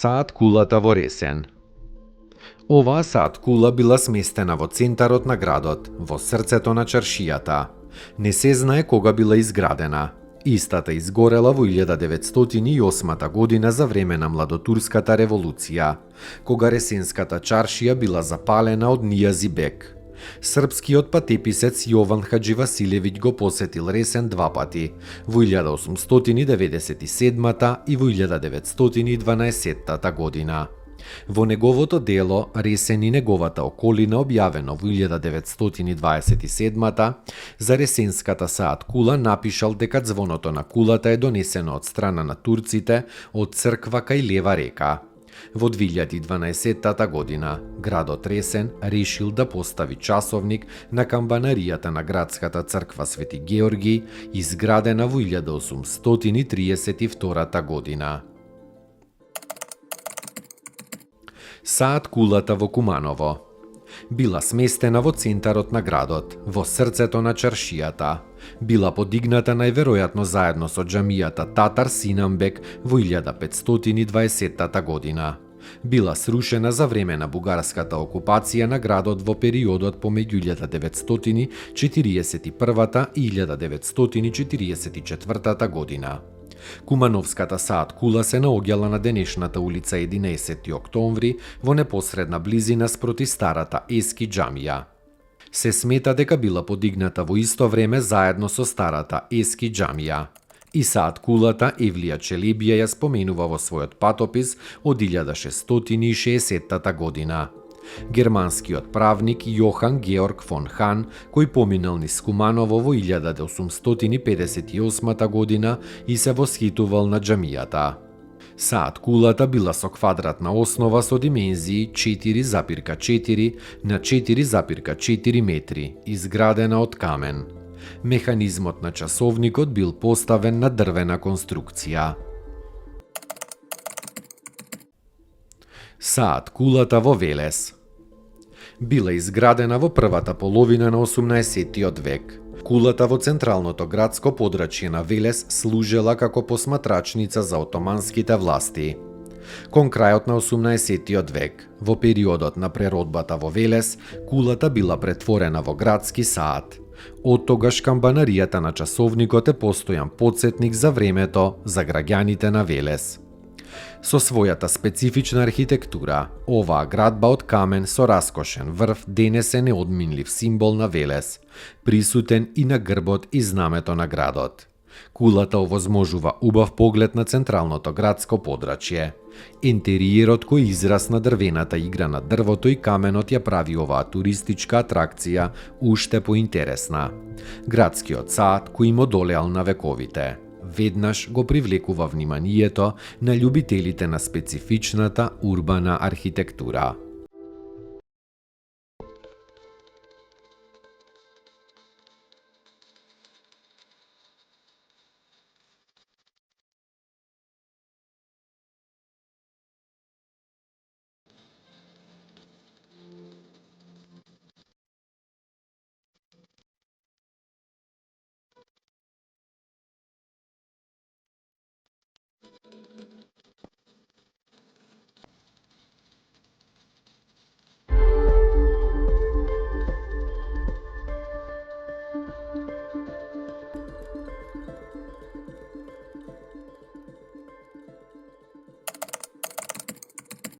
Саат кулата во Ресен. Оваа саат кула била сместена во центарот на градот, во срцето на чаршијата. Не се знае кога била изградена. Истата изгорела во 1908 година за време на Младотурската револуција, кога Ресенската чаршија била запалена од Нијази бек. Српскиот патеписец Јован Хаџивасилевиќ го посетил Ресен два пати, во 1897 и во 1912 година. Во неговото дело Ресен и неговата околина, објавено во 1927 за Ресенската саат кула, напишал дека звоното на кулата е донесено од страна на турците од црква кај лева река. Во 2012 година, градот Ресен решил да постави часовник на камбанаријата на градската црква Свети Георги, изградена во 1832 година. Саат кулата во Куманово била сместена во центарот на градот, во срцето на чаршијата. Била подигната најверојатно заедно со џамијата Татар Синамбек во 1520 година. Била срушена за време на бугарската окупација на градот во периодот помеѓу 1941 и 1944 година. Кумановската саат кула се наоѓала на денешната улица 11 октомври во непосредна близина спроти старата Ески џамија. Се смета дека била подигната во исто време заедно со старата Ески џамија. И саат кулата Евлија Челебија ја споменува во својот патопис од 1660 година. Германскиот правник Јохан Георг фон Хан, кој поминал низ Куманово во 1858 година и се восхитувал на џамијата. Саат кулата била со квадратна основа со димензии 4,4 на 4,4 метри, изградена од камен. Механизмот на часовникот бил поставен на дрвена конструкција. Саат кулата во Велес била изградена во првата половина на 18 век. Кулата во централното градско подрачје на Велес служела како посматрачница за отоманските власти. Кон крајот на 18 век, во периодот на преродбата во Велес, кулата била претворена во градски саат. Од тогаш камбанаријата на часовникот е постојан потсетник за времето за граѓаните на Велес. Со својата специфична архитектура, оваа градба од камен со раскошен врв денес е неодминлив символ на Велес, присутен и на грбот и знамето на градот. Кулата овозможува убав поглед на централното градско подрачје. Интериерот кој израз на дрвената игра на дрвото и каменот ја прави оваа туристичка атракција уште поинтересна. Градскиот саат кој им одолеал на вековите веднаш го привлекува вниманието на љубителите на специфичната урбана архитектура.